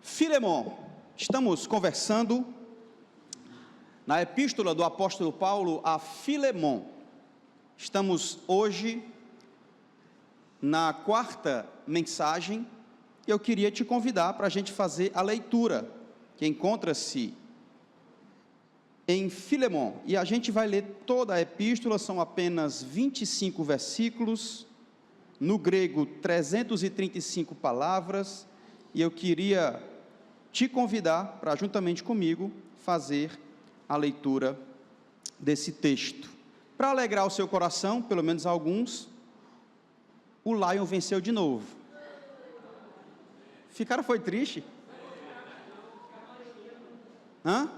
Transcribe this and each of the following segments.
Filemon, estamos conversando na epístola do apóstolo Paulo a Filemon. Estamos hoje na quarta mensagem e eu queria te convidar para a gente fazer a leitura que encontra-se em Filemon, e a gente vai ler toda a epístola. São apenas 25 versículos, no grego 335 palavras, e eu queria te convidar para, juntamente comigo, fazer a leitura desse texto. Para alegrar o seu coração, pelo menos alguns, o Lion venceu de novo. Ficaram, foi triste? Hã?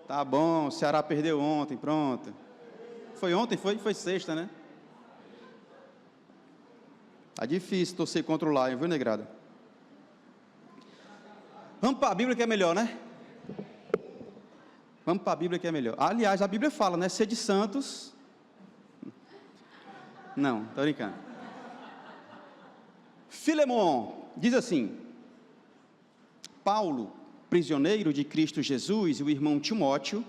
Tá bom, o Ceará perdeu ontem, pronto. Foi ontem, foi sexta, né? Tá difícil torcer contra o Lion, viu, negrada? Vamos para a Bíblia que é melhor, né? Vamos para a Bíblia que é melhor. Aliás, a Bíblia fala, né? Sede santos. Não, estou brincando. Filemon diz assim: Paulo, prisioneiro de Cristo Jesus, e o irmão Timóteo,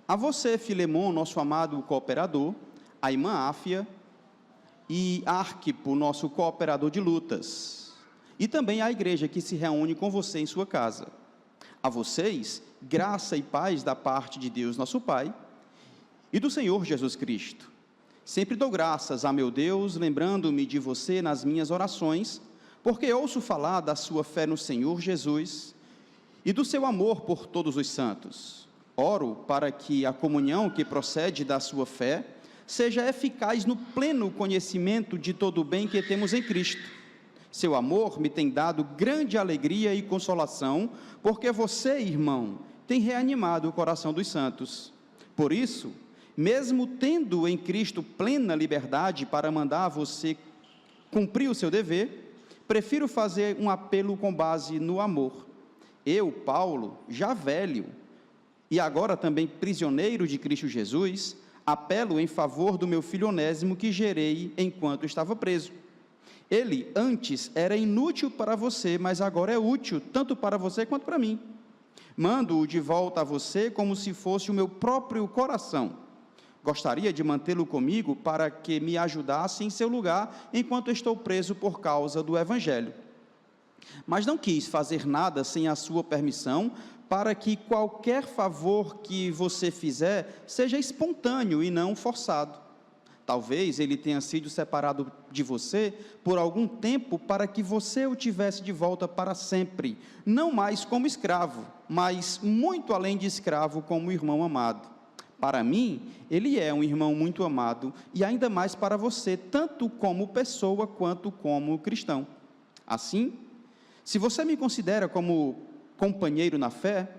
a você, Filemon, nosso amado cooperador, a irmã Áfia e Arquipo, nosso cooperador de lutas, e também a igreja que se reúne com você em sua casa. A vocês, graça e paz da parte de Deus nosso Pai e do Senhor Jesus Cristo. Sempre dou graças a meu Deus, lembrando-me de você nas minhas orações, porque ouço falar da sua fé no Senhor Jesus e do seu amor por todos os santos. Oro para que a comunhão que procede da sua fé seja eficaz no pleno conhecimento de todo o bem que temos em Cristo. Seu amor me tem dado grande alegria e consolação, porque você, irmão, tem reanimado o coração dos santos. Por isso, mesmo tendo em Cristo plena liberdade para mandar a você cumprir o seu dever, prefiro fazer um apelo com base no amor. Eu, Paulo, já velho, e agora também prisioneiro de Cristo Jesus, apelo em favor do meu filho Onésimo, que gerei enquanto estava preso. Ele antes era inútil para você, mas agora é útil, tanto para você quanto para mim. Mando-o de volta a você como se fosse o meu próprio coração. Gostaria de mantê-lo comigo para que me ajudasse em seu lugar, enquanto estou preso por causa do Evangelho. Mas não quis fazer nada sem a sua permissão, para que qualquer favor que você fizer seja espontâneo e não forçado. Talvez ele tenha sido separado de você por algum tempo para que você o tivesse de volta para sempre, não mais como escravo, mas muito além de escravo, como irmão amado. Para mim, ele é um irmão muito amado, e ainda mais para você, tanto como pessoa quanto como cristão. Assim, se você me considera como companheiro na fé,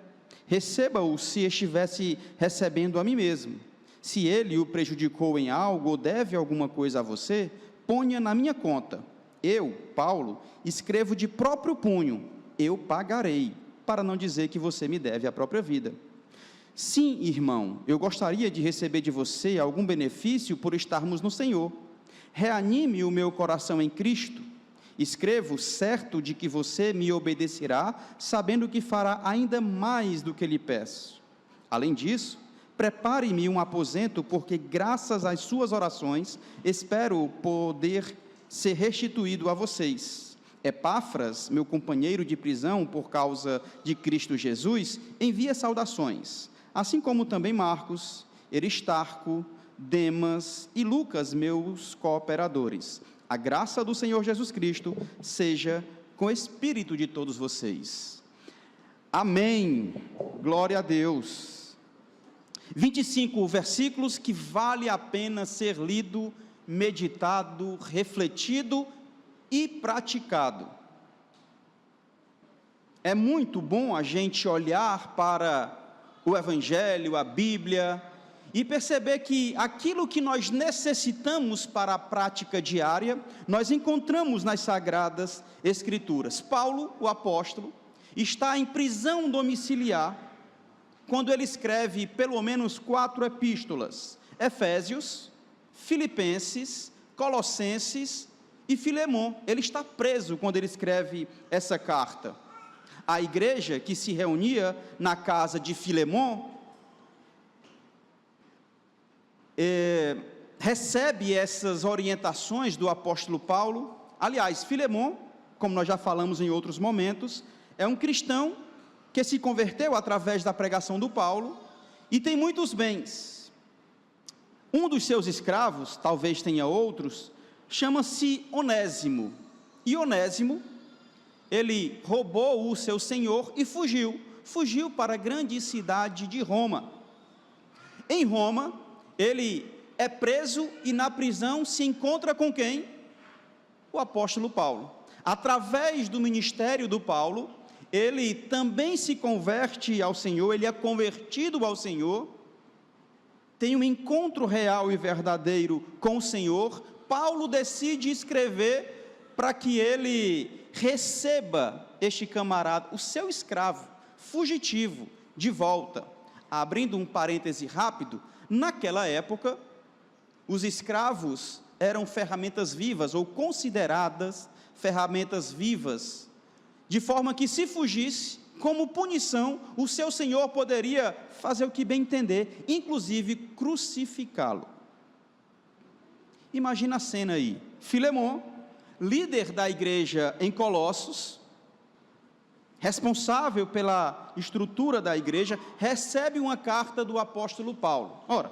receba-o se estivesse recebendo a mim mesmo. Se ele o prejudicou em algo ou deve alguma coisa a você, ponha na minha conta. Eu, Paulo, escrevo de próprio punho, eu pagarei, para não dizer que você me deve a própria vida. Sim, irmão, eu gostaria de receber de você algum benefício por estarmos no Senhor. Reanime o meu coração em Cristo. Escrevo certo de que você me obedecerá, sabendo que fará ainda mais do que lhe peço. Além disso, prepare-me um aposento, porque graças às suas orações, espero poder ser restituído a vocês. Epáfras, meu companheiro de prisão por causa de Cristo Jesus, envia saudações, assim como também Marcos, Aristarco, Demas e Lucas, meus cooperadores. A graça do Senhor Jesus Cristo seja com o espírito de todos vocês. Amém. Glória a Deus. 25 versículos que vale a pena ser lido, meditado, refletido e praticado. É muito bom a gente olhar para o Evangelho, a Bíblia, e perceber que aquilo que nós necessitamos para a prática diária, nós encontramos nas Sagradas Escrituras. Paulo, o apóstolo, está em prisão domiciliar, quando ele escreve pelo menos 4 epístolas: Efésios, Filipenses, Colossenses e Filemon. Ele está preso quando ele escreve essa carta. A igreja que se reunia na casa de Filemon recebe essas orientações do apóstolo Paulo. Aliás, Filemon, como nós já falamos em outros momentos, é um cristão que se converteu através da pregação do Paulo e tem muitos bens. Um dos seus escravos, talvez tenha outros, chama-se Onésimo. E Onésimo, ele roubou o seu senhor e fugiu para a grande cidade de Roma. Em Roma, ele é preso e na prisão se encontra com quem? O apóstolo Paulo. Através do ministério do Paulo, ele também se converte ao Senhor, ele é convertido ao Senhor, tem um encontro real e verdadeiro com o Senhor. Paulo decide escrever para que ele receba este camarada, o seu escravo, fugitivo, de volta. Abrindo um parêntese rápido, naquela época, os escravos eram ferramentas vivas, ou consideradas ferramentas vivas, de forma que se fugisse, como punição, o seu senhor poderia fazer o que bem entender, inclusive crucificá-lo. Imagina a cena aí, Filemon, líder da igreja em Colossos, responsável pela estrutura da igreja, recebe uma carta do apóstolo Paulo. Ora,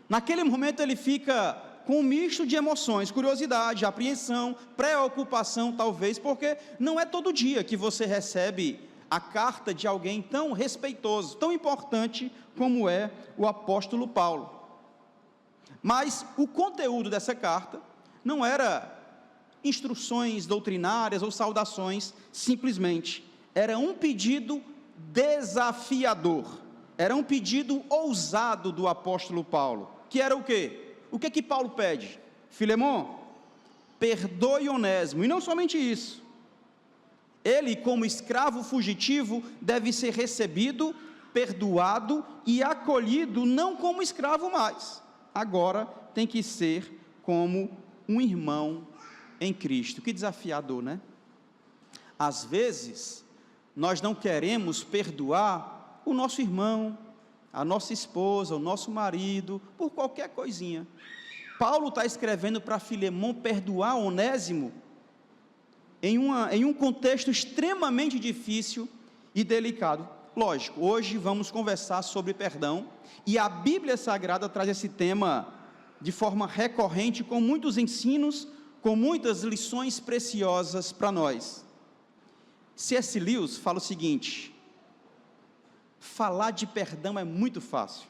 naquele momento ele fica com um misto de emoções, curiosidade, apreensão, preocupação talvez, porque não é todo dia que você recebe a carta de alguém tão respeitoso, tão importante como é o apóstolo Paulo. Mas o conteúdo dessa carta não era instruções doutrinárias ou saudações, simplesmente, era um pedido desafiador, era um pedido ousado do apóstolo Paulo, que era o quê? O que que Paulo pede? Filemon, perdoe Onésimo, e não somente isso, ele como escravo fugitivo deve ser recebido, perdoado e acolhido, não como escravo mais, agora tem que ser como um irmão em Cristo. Que desafiador, né? Às vezes, nós não queremos perdoar o nosso irmão, a nossa esposa, o nosso marido, por qualquer coisinha. Paulo está escrevendo para Filemon perdoar Onésimo em um contexto extremamente difícil e delicado. Lógico, hoje vamos conversar sobre perdão, e a Bíblia Sagrada traz esse tema de forma recorrente, com muitos ensinos, com muitas lições preciosas para nós. C.S. Lewis fala o seguinte: falar de perdão é muito fácil,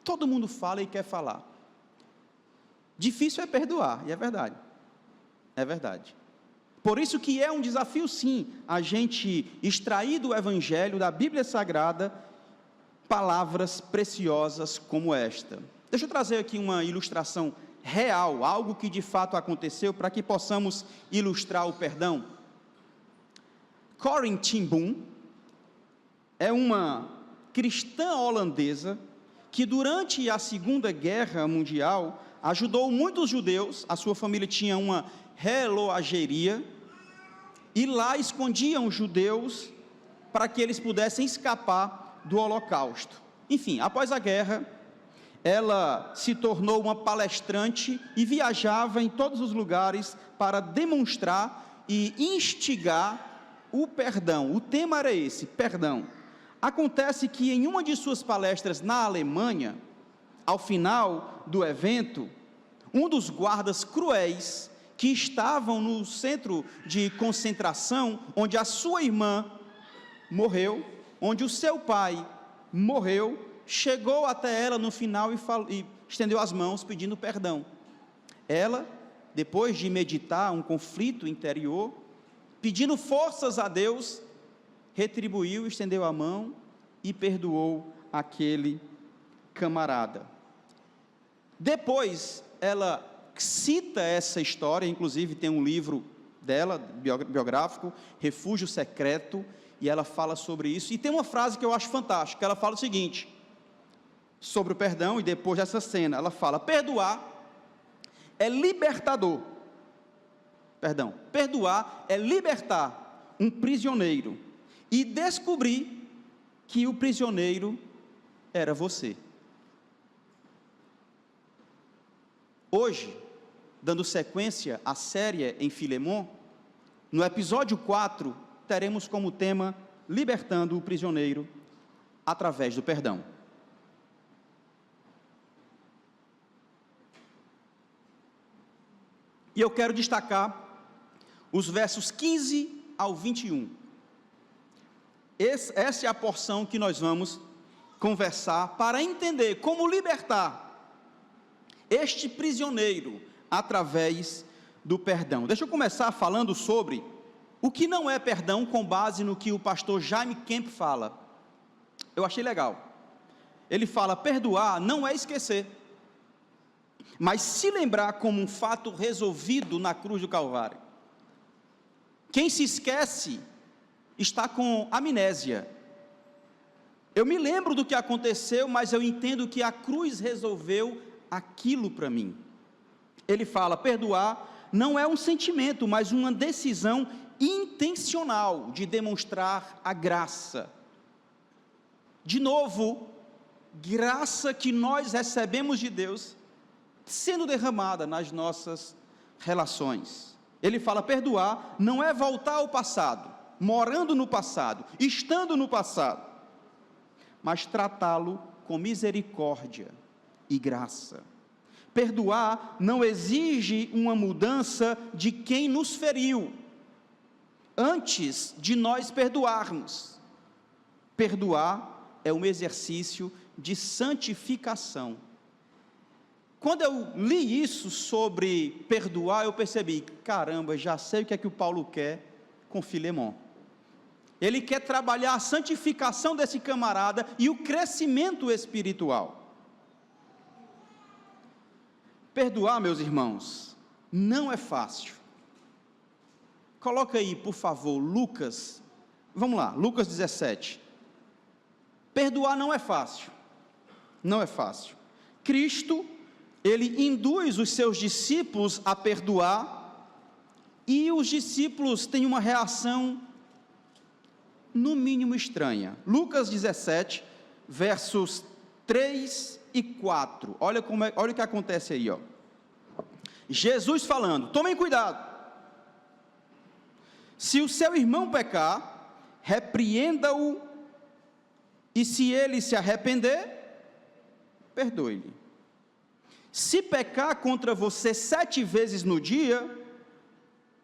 todo mundo fala e quer falar, difícil é perdoar, e é verdade, por isso que é um desafio sim, a gente extrair do Evangelho, da Bíblia Sagrada, palavras preciosas como esta. Deixa eu trazer aqui uma ilustração real, algo que de fato aconteceu, para que possamos ilustrar o perdão. Corrie ten Boom é uma cristã holandesa que durante a Segunda Guerra Mundial ajudou muitos judeus. A sua família tinha uma reloageria e lá escondiam judeus para que eles pudessem escapar do Holocausto. Enfim, após a guerra, ela se tornou uma palestrante e viajava em todos os lugares para demonstrar e instigar o perdão. O tema era esse, perdão. Acontece que em uma de suas palestras na Alemanha, ao final do evento, um dos guardas cruéis que estavam no centro de concentração, onde a sua irmã morreu, onde o seu pai morreu, chegou até ela no final e estendeu as mãos pedindo perdão. Ela, depois de meditar um conflito interior, pedindo forças a Deus, retribuiu, estendeu a mão e perdoou aquele camarada. Depois, ela cita essa história, inclusive tem um livro dela, biográfico, Refúgio Secreto, e ela fala sobre isso, e tem uma frase que eu acho fantástica, ela fala o seguinte, sobre o perdão, e depois dessa cena, ela fala: perdoar é libertador, perdoar é libertar um prisioneiro e descobri que o prisioneiro era você. Hoje, dando sequência à série em Filemon, no episódio 4, teremos como tema libertando o prisioneiro através do perdão. E eu quero destacar os versos 15 ao 21. Essa é a porção que nós vamos conversar para entender como libertar este prisioneiro através do perdão. Deixa eu começar falando sobre o que não é perdão, com base no que o pastor Jaime Kemp fala. Eu achei legal. Ele fala: perdoar não é esquecer, mas se lembrar como um fato resolvido na cruz do Calvário. Quem se esquece está com amnésia. Eu me lembro do que aconteceu, mas eu entendo que a cruz resolveu aquilo para mim. Ele fala: perdoar não é um sentimento, mas uma decisão intencional de demonstrar a graça. De novo, graça que nós recebemos de Deus sendo derramada nas nossas relações. Ele fala: perdoar não é voltar ao passado, morando no passado, estando no passado, mas tratá-lo com misericórdia e graça. Perdoar não exige uma mudança de quem nos feriu, antes de nós perdoarmos. Perdoar é um exercício de santificação. Quando eu li isso sobre perdoar, eu percebi: caramba, já sei o que é que o Paulo quer com Filemon. Ele quer trabalhar a santificação desse camarada e o crescimento espiritual. Perdoar, meus irmãos, não é fácil. Coloca aí, por favor, Lucas, vamos lá, Lucas 17. Perdoar não é fácil, não é fácil. Cristo, ele induz os seus discípulos a perdoar, e os discípulos têm uma reação, no mínimo, estranha. Lucas 17, versos 3 e 4, olha o que acontece aí, ó. Jesus falando: tomem cuidado, se o seu irmão pecar, repreenda-o, e se ele se arrepender, perdoe-lhe. Se pecar contra você 7 vezes no dia,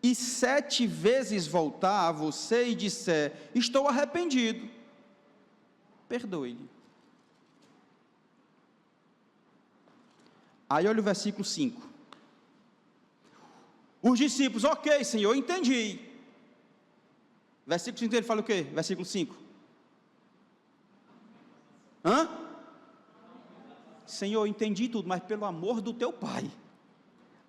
e 7 vezes voltar a você e disser: estou arrependido, perdoe-lhe. Aí olha o versículo 5. Os discípulos: ok, Senhor, entendi. Versículo 5, ele fala o quê? Versículo 5. Senhor, entendi tudo, mas pelo amor do teu Pai,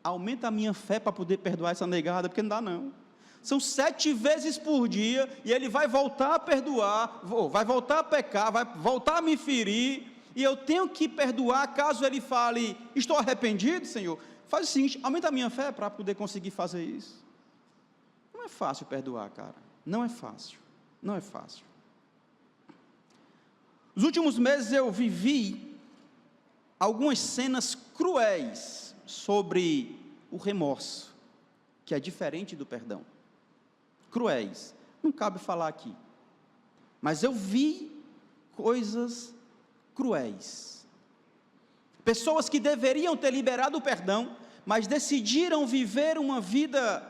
aumenta a minha fé para poder perdoar essa negada, porque não dá não. São 7 vezes por dia, e ele vai voltar a perdoar, vai voltar a pecar, vai voltar a me ferir, e eu tenho que perdoar, caso ele fale: estou arrependido, Senhor. Faz o seguinte: aumenta a minha fé para poder conseguir fazer isso. Não é fácil perdoar, cara, não é fácil, não é fácil. Nos últimos meses eu vivi algumas cenas cruéis sobre o remorso, que é diferente do perdão. Cruéis, não cabe falar aqui, mas eu vi coisas cruéis. Pessoas que deveriam ter liberado o perdão, mas decidiram viver uma vida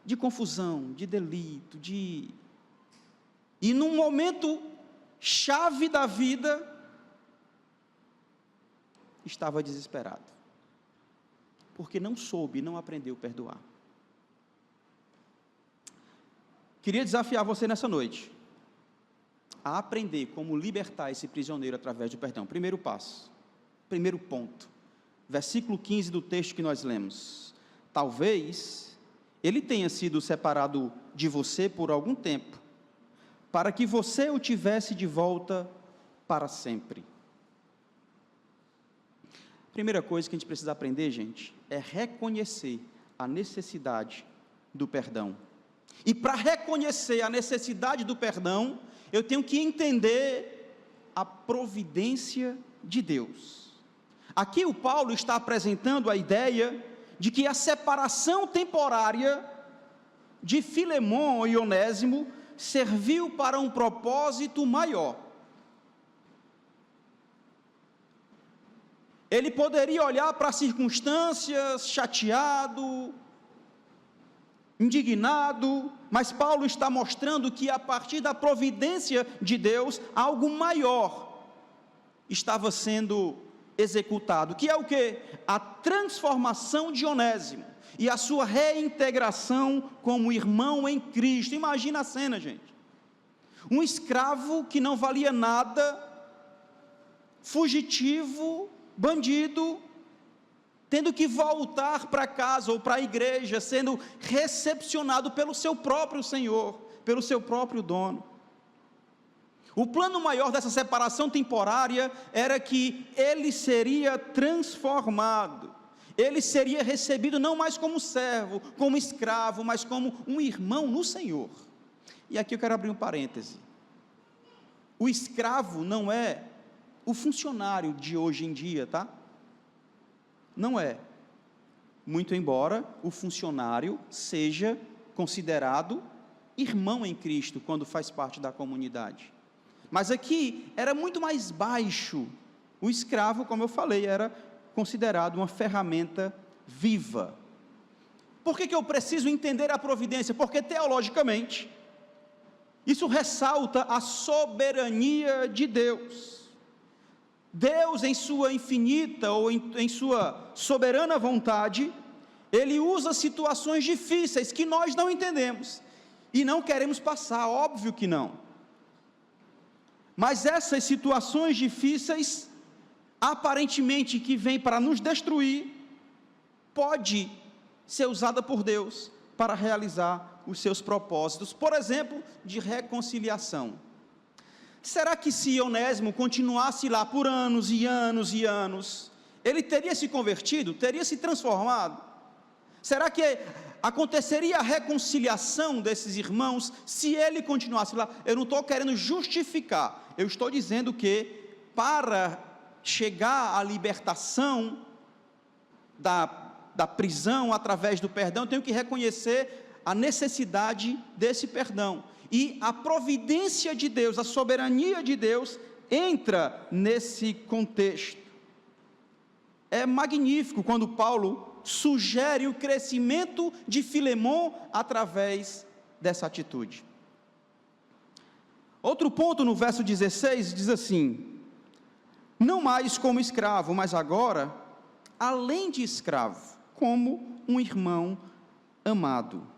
de confusão, de delito, e num momento chave da vida, estava desesperado, porque não soube, não aprendeu a perdoar. Queria desafiar você nessa noite, a aprender como libertar esse prisioneiro através do perdão. Primeiro passo, primeiro ponto, versículo 15 do texto que nós lemos: talvez ele tenha sido separado de você por algum tempo, para que você o tivesse de volta para sempre. Primeira coisa que a gente precisa aprender, gente, é reconhecer a necessidade do perdão. E para reconhecer a necessidade do perdão, eu tenho que entender a providência de Deus. Aqui o Paulo está apresentando a ideia de que a separação temporária de Filemon e Onésimo serviu para um propósito maior. Ele poderia olhar para as circunstâncias chateado, indignado, mas Paulo está mostrando que a partir da providência de Deus, algo maior estava sendo executado, que é o quê? A transformação de Onésimo e a sua reintegração como irmão em Cristo. Imagina a cena, gente. Um escravo que não valia nada, fugitivo, bandido, tendo que voltar para casa ou para a igreja, sendo recepcionado pelo seu próprio Senhor, pelo seu próprio dono. O plano maior dessa separação temporária era que ele seria transformado, ele seria recebido não mais como servo, como escravo, mas como um irmão no Senhor. E aqui eu quero abrir um parêntese. O escravo não é o funcionário de hoje em dia, tá? Não é, muito embora o funcionário seja considerado irmão em Cristo quando faz parte da comunidade. Mas aqui era muito mais baixo. O escravo, como eu falei, era considerado uma ferramenta viva. Por que eu preciso entender a providência? Porque teologicamente, isso ressalta a soberania de Deus. Deus, em sua infinita ou em sua soberana vontade, Ele usa situações difíceis que nós não entendemos e não queremos passar, óbvio que não. Mas essas situações difíceis, aparentemente que vêm para nos destruir, pode ser usada por Deus para realizar os seus propósitos, por exemplo, de reconciliação. Será que se Onésimo continuasse lá por anos e anos e anos, ele teria se convertido, teria se transformado? Será que aconteceria a reconciliação desses irmãos se ele continuasse lá? Eu não estou querendo justificar, eu estou dizendo que para chegar à libertação da prisão através do perdão, eu tenho que reconhecer a necessidade desse perdão. E a providência de Deus, a soberania de Deus, entra nesse contexto. É magnífico quando Paulo sugere o crescimento de Filemon através dessa atitude. Outro ponto no verso 16 diz assim: não mais como escravo, mas agora, além de escravo, como um irmão amado.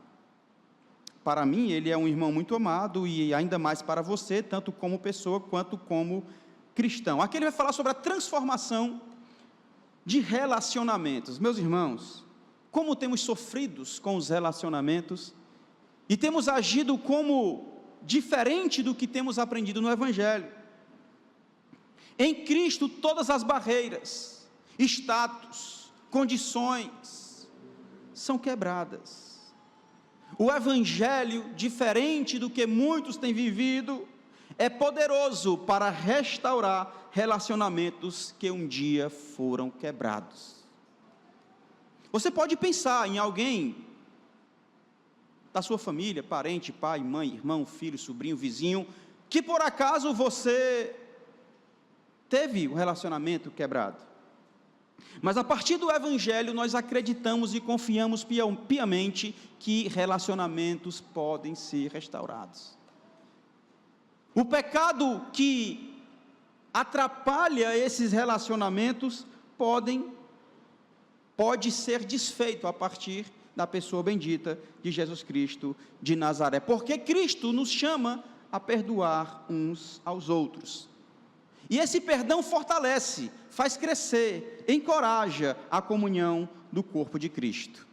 Para mim, ele é um irmão muito amado, e ainda mais para você, tanto como pessoa, quanto como cristão. Aqui ele vai falar sobre a transformação de relacionamentos. Meus irmãos, como temos sofrido com os relacionamentos, e temos agido como diferente do que temos aprendido no Evangelho. Em Cristo, todas as barreiras, status, condições, são quebradas. O Evangelho, diferente do que muitos têm vivido, é poderoso para restaurar relacionamentos que um dia foram quebrados. Você pode pensar em alguém da sua família, parente, pai, mãe, irmão, filho, sobrinho, vizinho, que por acaso você teve um relacionamento quebrado. Mas a partir do Evangelho nós acreditamos e confiamos piamente que relacionamentos podem ser restaurados. O pecado que atrapalha esses relacionamentos pode ser desfeito a partir da pessoa bendita de Jesus Cristo de Nazaré, porque Cristo nos chama a perdoar uns aos outros. E esse perdão fortalece, faz crescer, encoraja a comunhão do corpo de Cristo.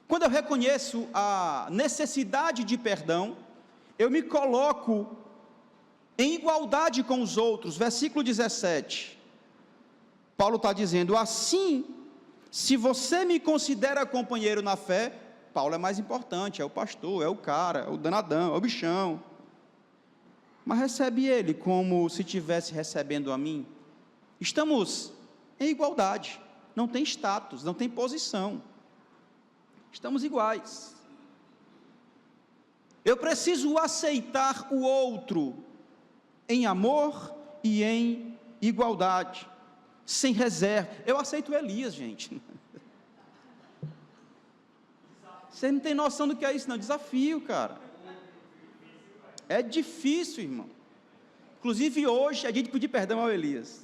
Quando eu reconheço a necessidade de perdão, eu me coloco em igualdade com os outros. Versículo 17, Paulo está dizendo: assim, se você me considera companheiro na fé, Paulo é mais importante, é o pastor, é o cara, é o danadão, é o bichão. Mas recebe ele como se estivesse recebendo a mim. Estamos em igualdade, não tem status, não tem posição. Estamos iguais. Eu preciso aceitar o outro em amor e em igualdade, sem reserva. Eu aceito Elias, gente. Você não tem noção do que é isso, não. Desafio, cara. É difícil, irmão. Inclusive hoje a gente pedir perdão ao Elias.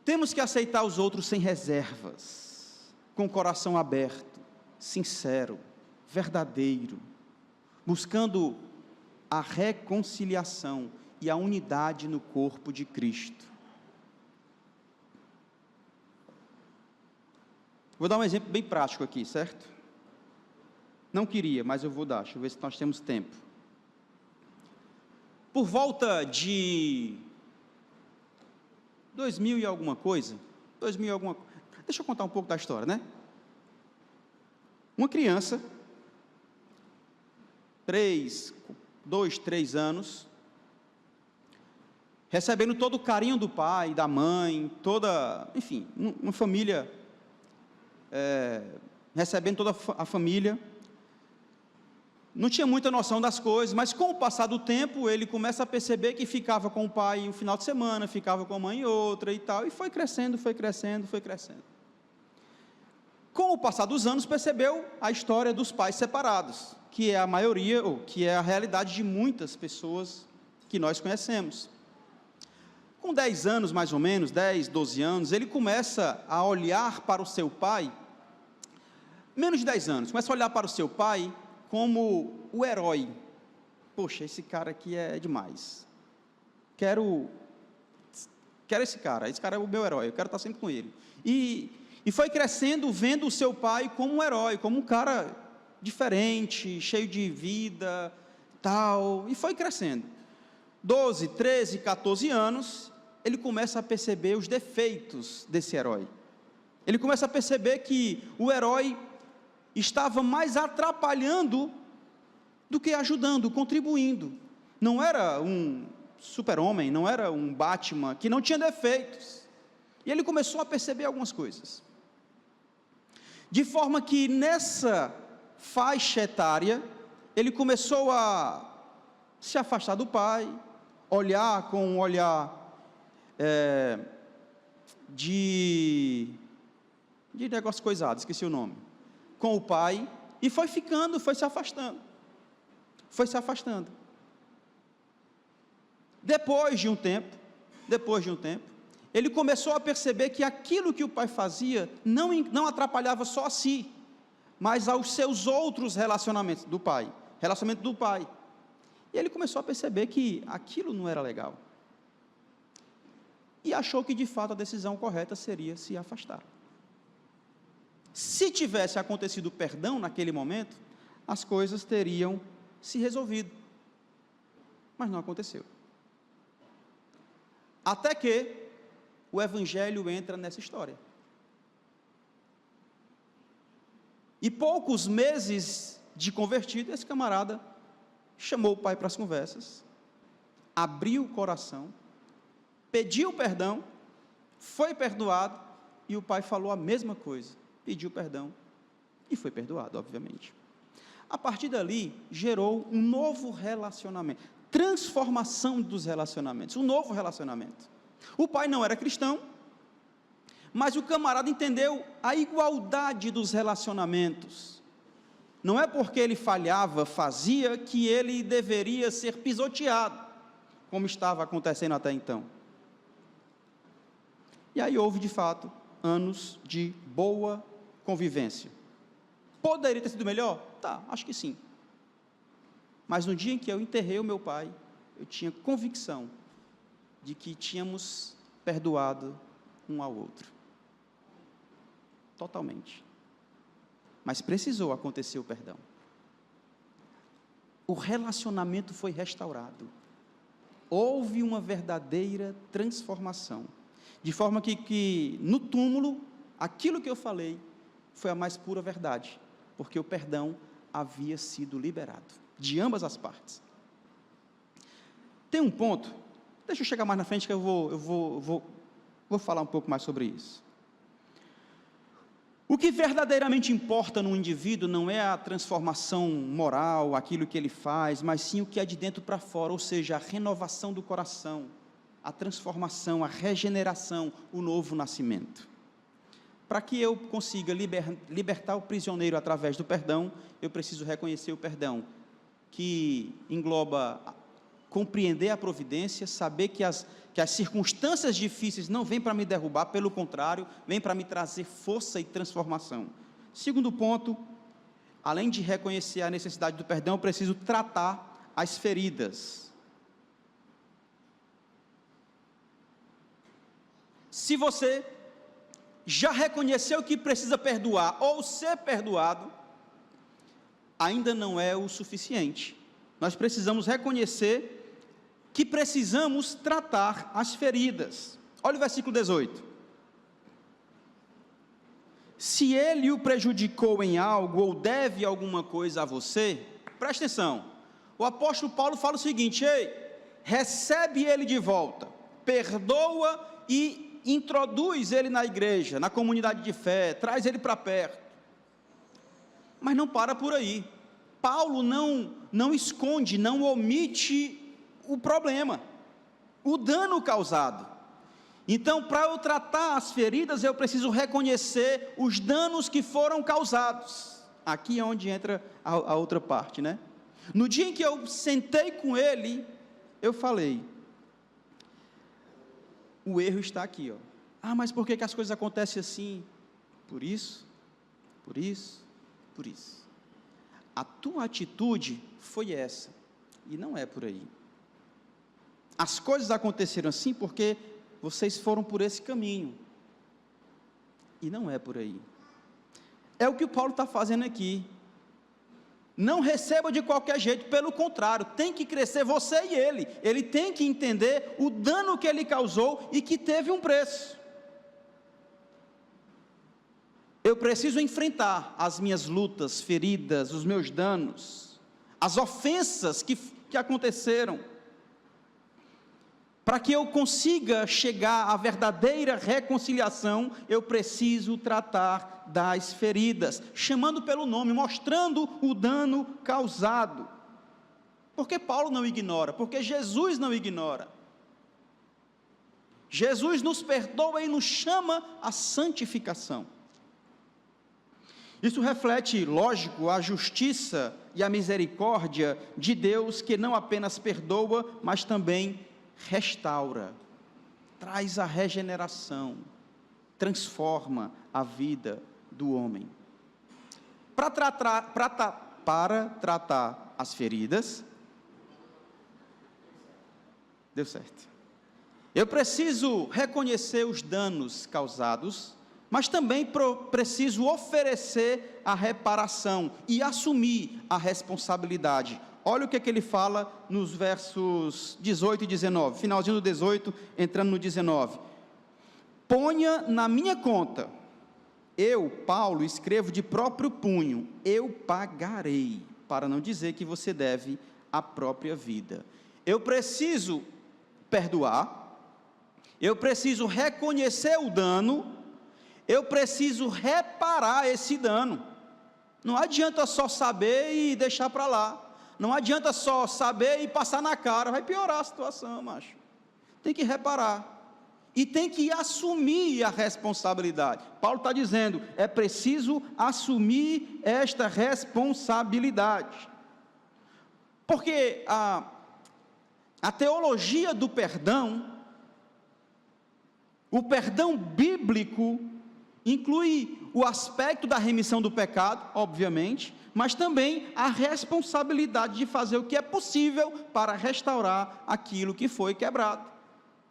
Temos que aceitar os outros sem reservas, com o coração aberto, sincero, verdadeiro, buscando a reconciliação e a unidade no corpo de Cristo. Vou dar um exemplo bem prático aqui, certo? Não queria, mas eu vou dar, deixa eu ver se nós temos tempo. Por volta de 2000 e alguma coisa, deixa eu contar um pouco da história, né? Uma criança, 2, 3 anos, recebendo todo o carinho do pai, da mãe, enfim, uma família, recebendo toda a família, não tinha muita noção das coisas, mas com o passar do tempo, ele começa a perceber que ficava com o pai um final de semana, ficava com a mãe outra e tal, e foi crescendo. Com o passar dos anos, percebeu a história dos pais separados, que é a maioria, ou que é a realidade de muitas pessoas que nós conhecemos. Com 10 anos, mais ou menos, 10, 12 anos, ele começa a olhar para o seu pai, menos de 10 anos, começa a olhar para o seu pai como o herói. Poxa, esse cara aqui é demais. Quero esse cara é o meu herói, eu quero estar sempre com ele. E foi crescendo, vendo o seu pai como um herói, como um cara diferente, cheio de vida, tal, e foi crescendo. 12, 13, 14 anos, ele começa a perceber os defeitos desse herói. Ele começa a perceber que o herói estava mais atrapalhando do que ajudando, contribuindo. Não era um super-homem, não era um Batman, que não tinha defeitos. E ele começou a perceber algumas coisas. De forma que nessa faixa etária, ele começou a se afastar do pai, olhar com um olhar de negócio coisado, esqueci o nome, com o pai, e foi se afastando. Depois de um tempo, ele começou a perceber que aquilo que o pai fazia não atrapalhava só a si, mas aos seus outros relacionamentos do pai, E ele começou a perceber que aquilo não era legal. E achou que de fato a decisão correta seria se afastar. Se tivesse acontecido perdão naquele momento, as coisas teriam se resolvido. Mas não aconteceu. Até que o Evangelho entra nessa história. E poucos meses de convertido, esse camarada chamou o pai para as conversas, abriu o coração, pediu perdão, foi perdoado, e o pai falou a mesma coisa, pediu perdão, e foi perdoado, obviamente. A partir dali, gerou um novo relacionamento, transformação dos relacionamentos, um novo relacionamento. O pai não era cristão, mas o camarada entendeu a igualdade dos relacionamentos. Não é porque ele falhava, fazia, que ele deveria ser pisoteado, como estava acontecendo até então. E aí houve, de fato, anos de boa convivência. Poderia ter sido melhor? Tá, acho que sim. Mas no dia em que eu enterrei o meu pai, eu tinha convicção de que tínhamos perdoado um ao outro. Totalmente. Mas precisou acontecer o perdão. O relacionamento foi restaurado. Houve uma verdadeira transformação. De forma que no túmulo, aquilo que eu falei foi a mais pura verdade, porque o perdão havia sido liberado, de ambas as partes. Tem um ponto, deixa eu chegar mais na frente que eu vou falar um pouco mais sobre isso. O que verdadeiramente importa no indivíduo não é a transformação moral, aquilo que ele faz, mas sim o que é de dentro para fora, ou seja, a renovação do coração, a transformação, a regeneração, o novo nascimento. Para que eu consiga libertar o prisioneiro através do perdão, eu preciso reconhecer o perdão, que engloba compreender a providência, saber que as circunstâncias difíceis não vêm para me derrubar, pelo contrário, vêm para me trazer força e transformação. Segundo ponto, além de reconhecer a necessidade do perdão, eu preciso tratar as feridas. Se você já reconheceu que precisa perdoar ou ser perdoado, ainda não é o suficiente. Nós precisamos reconhecer que precisamos tratar as feridas. Olha o versículo 18. Se ele o prejudicou em algo ou deve alguma coisa a você, preste atenção, o apóstolo Paulo fala o seguinte: ei, recebe ele de volta, perdoa e introduz ele na igreja, na comunidade de fé, traz ele para perto. Mas não para por aí. Paulo não esconde, não omite o problema, o dano causado. Então, para eu tratar as feridas, eu preciso reconhecer os danos que foram causados. Aqui é onde entra a outra parte, né? No dia em que eu sentei com ele, eu falei: o erro está aqui, ó. Ah, mas por que as coisas acontecem assim? Por isso, por isso, por isso. A tua atitude foi essa, e não é por aí. As coisas aconteceram assim porque vocês foram por esse caminho, e não é por aí. É o que o Paulo está fazendo aqui. Não receba de qualquer jeito, pelo contrário, tem que crescer você e ele tem que entender o dano que ele causou e que teve um preço. Eu preciso enfrentar as minhas lutas, feridas, os meus danos, as ofensas que aconteceram, para que eu consiga chegar à verdadeira reconciliação. Eu preciso tratar das feridas, chamando pelo nome, mostrando o dano causado. Porque Paulo não ignora, porque Jesus não ignora. Jesus nos perdoa e nos chama à santificação. Isso reflete, lógico, a justiça e a misericórdia de Deus, que não apenas perdoa, mas também restaura, traz a regeneração, transforma a vida do homem. Para tratar as feridas, deu certo. Eu preciso reconhecer os danos causados, mas também preciso oferecer a reparação e assumir a responsabilidade. Olha o que ele fala nos versos 18 e 19, finalzinho do 18, entrando no 19. Ponha na minha conta, eu, Paulo, escrevo de próprio punho, eu pagarei, para não dizer que você deve a própria vida. Eu preciso perdoar, eu preciso reconhecer o dano, eu preciso reparar esse dano. Não adianta só saber e deixar para lá. Não adianta só saber e passar na cara, vai piorar a situação, macho. Tem que reparar. E tem que assumir a responsabilidade. Paulo está dizendo, é preciso assumir esta responsabilidade. Porque a teologia do perdão, o perdão bíblico, inclui o aspecto da remissão do pecado, obviamente, mas também a responsabilidade de fazer o que é possível para restaurar aquilo que foi quebrado.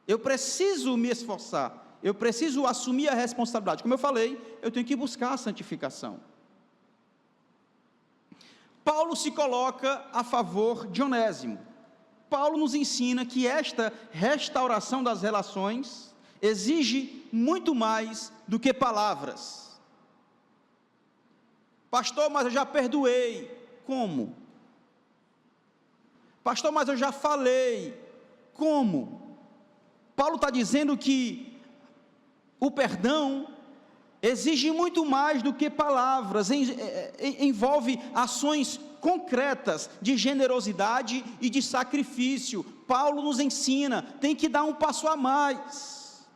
Eu preciso me esforçar, eu preciso assumir a responsabilidade. Como eu falei, eu tenho que buscar a santificação. Paulo se coloca a favor de Onésimo. Paulo nos ensina que esta restauração das relações, exige muito mais do que palavras. Pastor, mas eu já perdoei. Como? Pastor, mas eu já falei. Como? Paulo está dizendo que o perdão exige muito mais do que palavras, envolve ações concretas de generosidade e de sacrifício. Paulo nos ensina, tem que dar um passo a mais.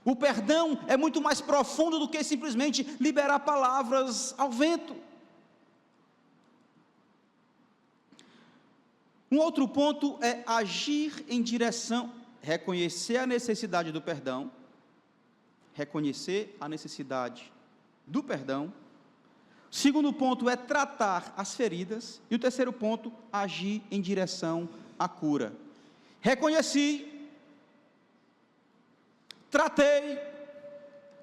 O perdão é muito mais profundo do que simplesmente liberar palavras ao vento. Um outro ponto é agir em direção, reconhecer a necessidade do perdão, reconhecer a necessidade do perdão. O segundo ponto é tratar as feridas. E o terceiro ponto, agir em direção à cura. Reconheci, tratei,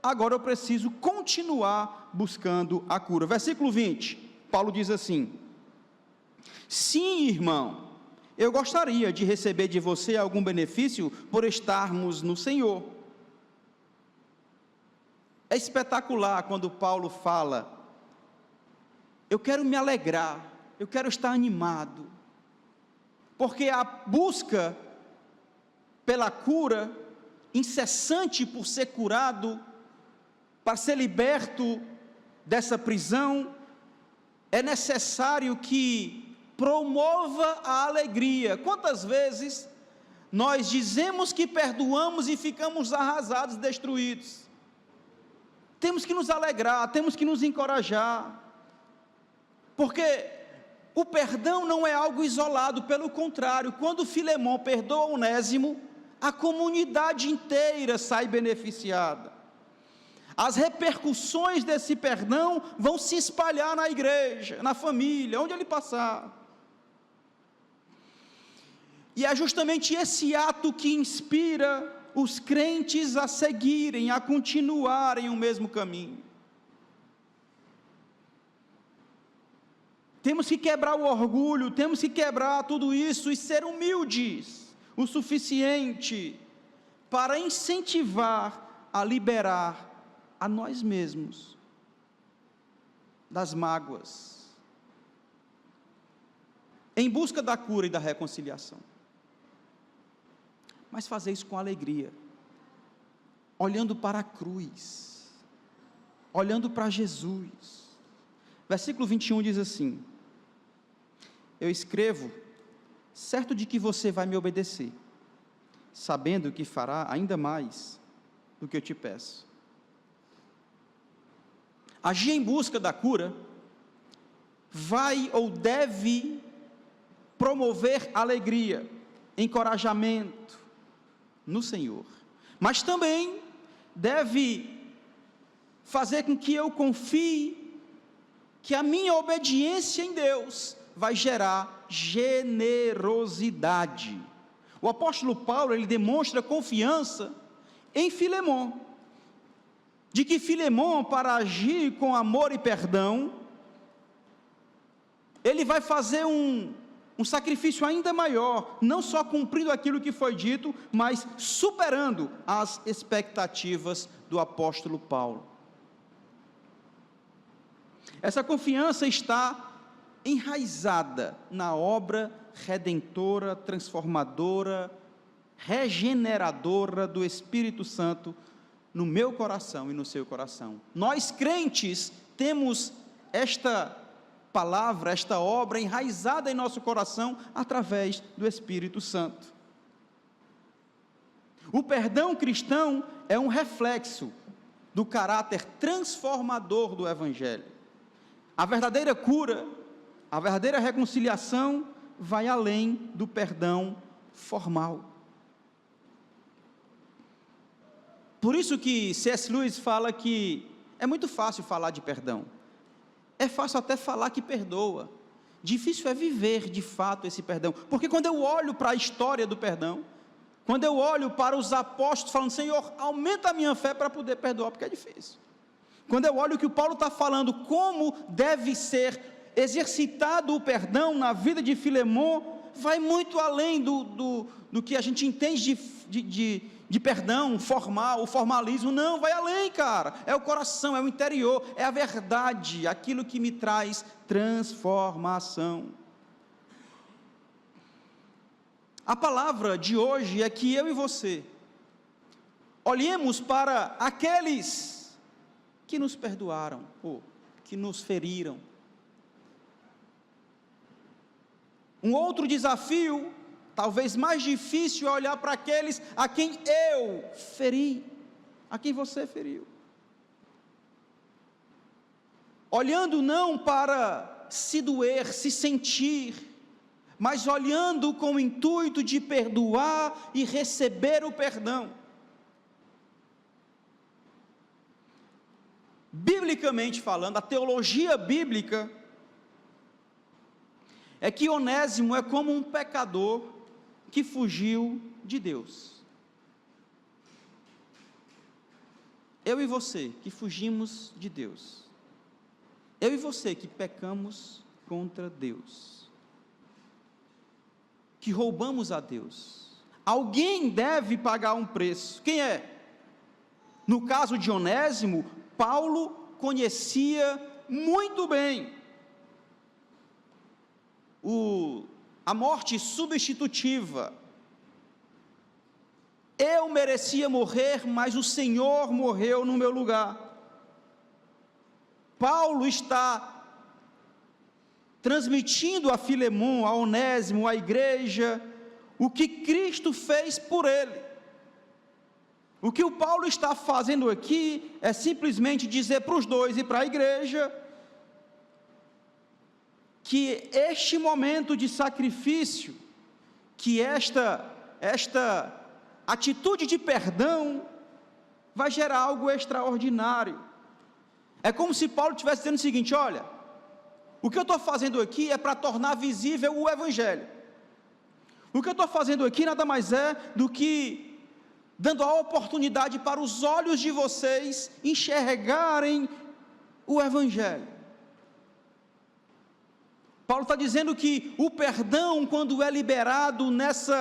agora eu preciso continuar buscando a cura. Versículo 20, Paulo diz assim: sim, irmão, eu gostaria de receber de você algum benefício por estarmos no Senhor. É espetacular quando Paulo fala: eu quero me alegrar, eu quero estar animado, porque a busca pela cura, incessante por ser curado, para ser liberto dessa prisão, é necessário que promova a alegria. Quantas vezes nós dizemos que perdoamos e ficamos arrasados, destruídos? Temos que nos alegrar, temos que nos encorajar, porque o perdão não é algo isolado, pelo contrário, quando Filemão perdoa Onésimo, a comunidade inteira sai beneficiada. As repercussões desse perdão vão se espalhar na igreja, na família, onde ele passar. E é justamente esse ato que inspira os crentes a seguirem, a continuarem o mesmo caminho. Temos que quebrar o orgulho, temos que quebrar tudo isso e ser humildes o suficiente para incentivar a liberar a nós mesmos das mágoas, em busca da cura e da reconciliação. Mas fazer isso com alegria, olhando para a cruz, olhando para Jesus. Versículo 21 diz assim: eu escrevo, certo de que você vai me obedecer, sabendo que fará ainda mais do que eu te peço. Agir em busca da cura vai ou deve promover alegria, encorajamento no Senhor, mas também deve fazer com que eu confie que a minha obediência em Deus vai gerar generosidade. O apóstolo Paulo, ele demonstra confiança em Filemão, de que Filemão, para agir com amor e perdão, ele vai fazer um sacrifício ainda maior, não só cumprindo aquilo que foi dito, mas superando as expectativas do apóstolo Paulo. Essa confiança está enraizada na obra redentora, transformadora, regeneradora do Espírito Santo no meu coração e no seu coração. Nós crentes temos esta palavra, esta obra enraizada em nosso coração através do Espírito Santo. O perdão cristão é um reflexo do caráter transformador do Evangelho. A verdadeira cura, a verdadeira reconciliação vai além do perdão formal. Por isso que C.S. Lewis fala que é muito fácil falar de perdão. É fácil até falar que perdoa. Difícil é viver de fato esse perdão. Porque quando eu olho para a história do perdão, quando eu olho para os apóstolos falando: Senhor, aumenta a minha fé para poder perdoar, porque é difícil. Quando eu olho o que o Paulo está falando, como deve ser exercitado o perdão na vida de Filemão, vai muito além do que a gente entende de perdão formal, o formalismo. Não, vai além, cara. É o coração, é o interior, é a verdade, aquilo que me traz transformação. A palavra de hoje é que eu e você olhemos para aqueles que nos perdoaram, ou que nos feriram. Um outro desafio, talvez mais difícil, é olhar para aqueles a quem eu feri, a quem você feriu. Olhando não para se doer, se sentir, mas olhando com o intuito de perdoar e receber o perdão. Biblicamente falando, a teologia bíblica é que Onésimo é como um pecador que fugiu de Deus. Eu e você que fugimos de Deus. Eu e você que pecamos contra Deus. Que roubamos a Deus. Alguém deve pagar um preço. Quem é? No caso de Onésimo, Paulo conhecia muito bem a morte substitutiva. Eu merecia morrer, mas o Senhor morreu no meu lugar. Paulo está transmitindo a Filemon, a Onésimo, à igreja, o que Cristo fez por ele. O que o Paulo está fazendo aqui é simplesmente dizer para os dois e para a igreja que este momento de sacrifício, que esta atitude de perdão vai gerar algo extraordinário. É como se Paulo estivesse dizendo o seguinte: olha, o que eu estou fazendo aqui é para tornar visível o Evangelho. O que eu estou fazendo aqui nada mais é do que dando a oportunidade para os olhos de vocês enxergarem o Evangelho. Paulo está dizendo que o perdão, quando é liberado nesse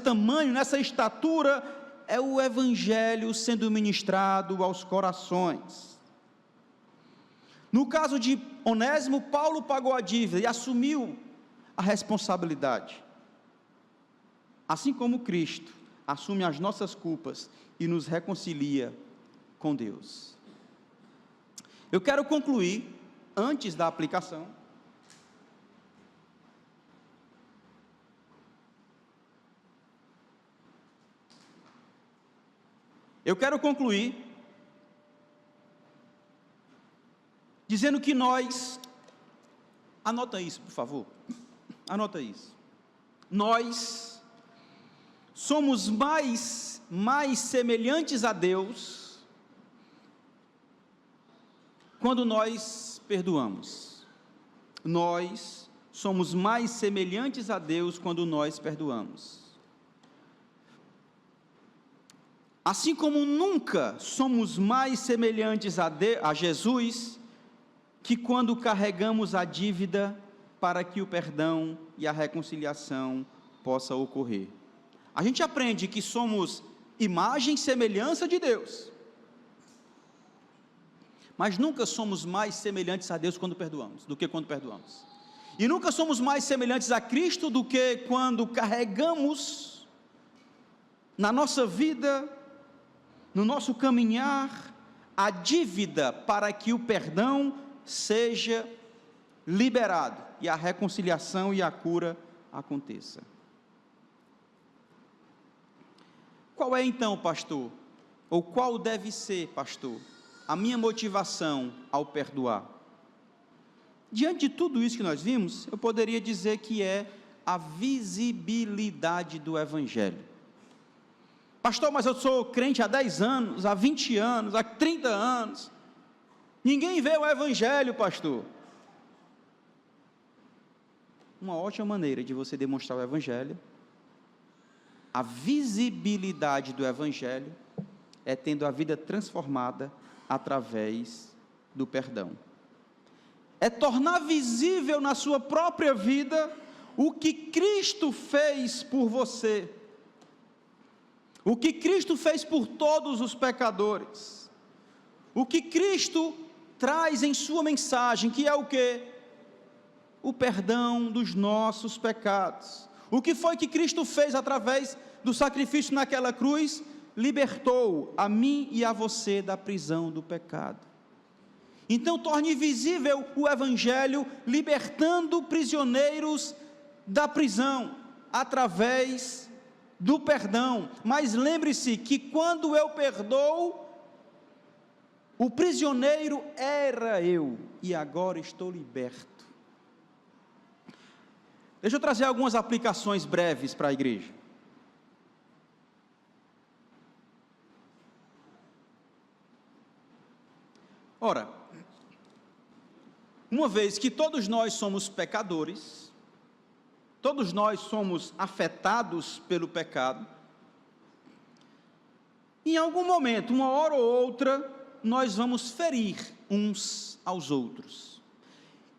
tamanho, nessa estatura, é o Evangelho sendo ministrado aos corações. No caso de Onésimo, Paulo pagou a dívida e assumiu a responsabilidade. Assim como Cristo assume as nossas culpas e nos reconcilia com Deus. Eu quero concluir, antes da aplicação, dizendo que nós, anota isso por favor, anota isso, nós somos mais semelhantes a Deus quando nós perdoamos. Nós somos mais semelhantes a Deus quando nós perdoamos. Assim como nunca somos mais semelhantes a Jesus que quando carregamos a dívida para que o perdão e a reconciliação possa ocorrer. A gente aprende que somos imagem e semelhança de Deus, mas nunca somos mais semelhantes a Deus quando perdoamos, do que quando perdoamos. E nunca somos mais semelhantes a Cristo do que quando carregamos na nossa vida, no nosso caminhar, a dívida para que o perdão seja liberado e a reconciliação e a cura aconteça. Qual é então, pastor, ou qual deve ser, pastor, a minha motivação ao perdoar? Diante de tudo isso que nós vimos, eu poderia dizer que é a visibilidade do Evangelho. Pastor, mas eu sou crente há 10 anos, há 20 anos, há 30 anos, ninguém vê o Evangelho, pastor. Uma ótima maneira de você demonstrar o Evangelho, a visibilidade do Evangelho, é tendo a vida transformada através do perdão. é tornar visível na sua própria vida o que Cristo fez por você, o que Cristo fez por todos os pecadores, o que Cristo traz em sua mensagem, que é o quê? O perdão dos nossos pecados. O que foi que Cristo fez através do sacrifício naquela cruz? Libertou a mim e a você da prisão do pecado. Então torne visível o Evangelho, libertando prisioneiros da prisão, através do perdão. Mas lembre-se que quando eu perdoo, o prisioneiro era eu, e agora estou liberto. Deixa eu trazer algumas aplicações breves para a igreja. Ora, uma vez que todos nós somos pecadores, todos nós somos afetados pelo pecado, em algum momento, uma hora ou outra, nós vamos ferir uns aos outros,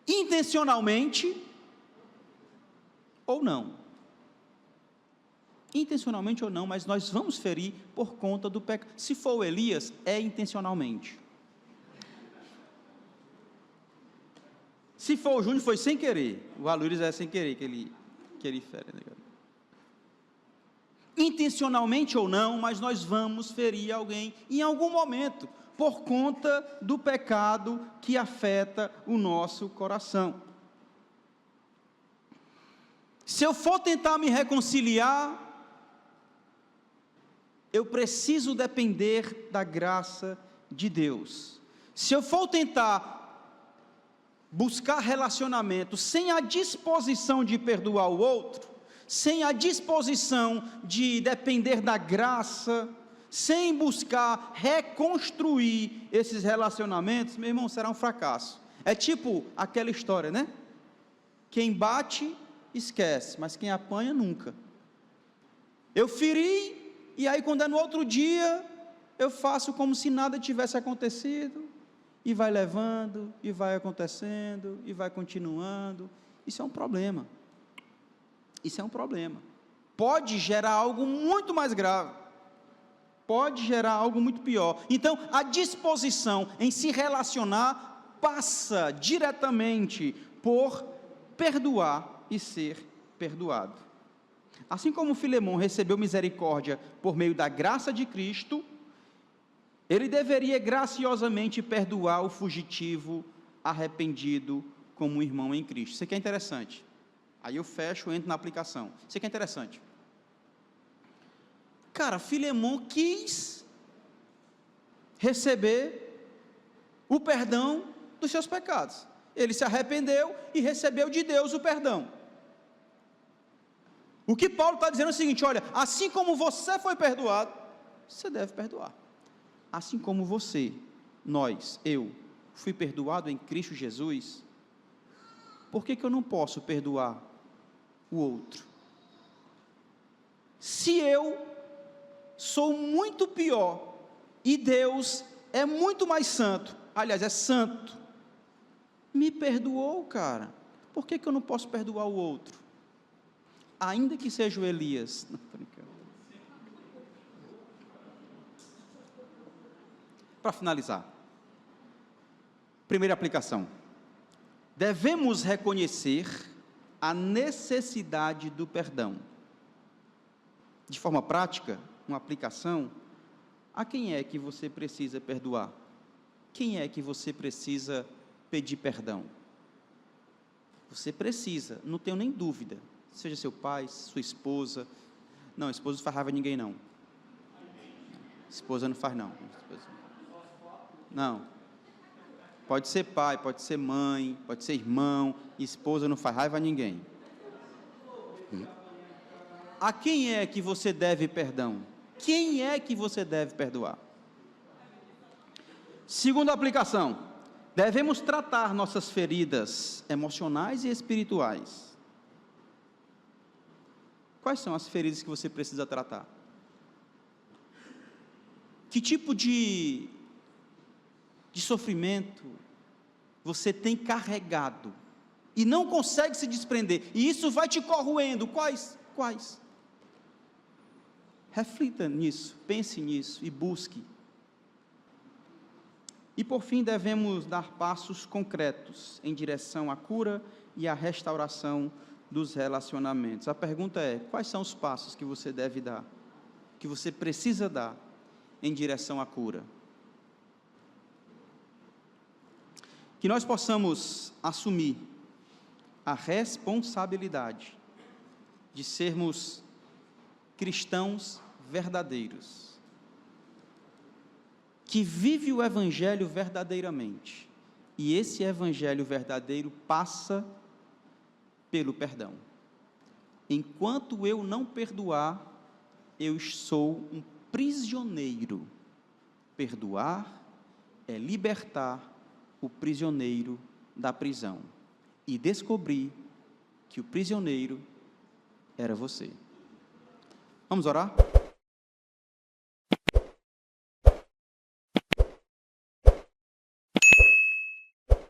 intencionalmente ou não. Intencionalmente ou não, mas nós vamos ferir por conta do pecado. Se for o Elias, é intencionalmente. Se for o Júnior, foi sem querer. O Alures é sem querer que ele fere. Intencionalmente ou não, mas nós vamos ferir alguém em algum momento, por conta do pecado que afeta o nosso coração. Se eu for tentar me reconciliar, eu preciso depender da graça de Deus. Se eu for tentar buscar relacionamento sem a disposição de perdoar o outro, sem a disposição de depender da graça, sem buscar reconstruir esses relacionamentos, meu irmão, será um fracasso. É tipo aquela história, né? Quem bate, esquece, mas quem apanha, nunca. Eu feri, e aí quando é no outro dia, eu faço como se nada tivesse acontecido, e vai levando, e vai acontecendo, e vai continuando. Isso é um problema. Isso é um problema. Pode gerar algo muito mais grave. Pode gerar algo muito pior. Então, a disposição em se relacionar passa diretamente por perdoar e ser perdoado. Assim como Filemão recebeu misericórdia por meio da graça de Cristo, ele deveria graciosamente perdoar o fugitivo arrependido como um irmão em Cristo. Isso aqui é interessante. Aí eu fecho, entro na aplicação. Isso aqui é interessante. Cara, Filemão quis receber o perdão dos seus pecados. Ele se arrependeu e recebeu de Deus o perdão. O que Paulo está dizendo é o seguinte: olha, assim como você foi perdoado, você deve perdoar. Assim como você, eu, fui perdoado em Cristo Jesus, por que eu não posso perdoar o outro? Se eu sou muito pior e Deus é muito mais santo, aliás, é santo, me perdoou, cara, por que eu não posso perdoar o outro? Ainda que seja o Elias. Não, tô brincando. Para finalizar, primeira aplicação: devemos reconhecer a necessidade do perdão. De forma prática, uma aplicação: a quem é que você precisa perdoar? Quem é que você precisa pedir perdão? Você precisa, não tenho nem dúvida, seja seu pai, sua esposa. Não, esposa não faz raiva a ninguém, não. Esposa não faz, não. Não. Pode ser pai, pode ser mãe, pode ser irmão. Esposa não faz raiva a ninguém. A quem é que você deve perdão? Quem é que você deve perdoar? Segunda aplicação: devemos tratar nossas feridas emocionais e espirituais. Quais são as feridas que você precisa tratar? Que tipo de sofrimento você tem carregado e não consegue se desprender, e isso vai te corroendo. Quais? Reflita nisso, pense nisso e busque. E por fim, devemos dar passos concretos em direção à cura e à restauração dos relacionamentos. A pergunta é: quais são os passos que você deve dar, que você precisa dar em direção à cura? Que nós possamos assumir a responsabilidade de sermos cristãos verdadeiros, que vive o Evangelho verdadeiramente, e esse Evangelho verdadeiro passa pelo perdão. Enquanto eu não perdoar, eu sou um prisioneiro. Perdoar é libertar o prisioneiro da prisão e descobrir que o prisioneiro era você. Vamos orar?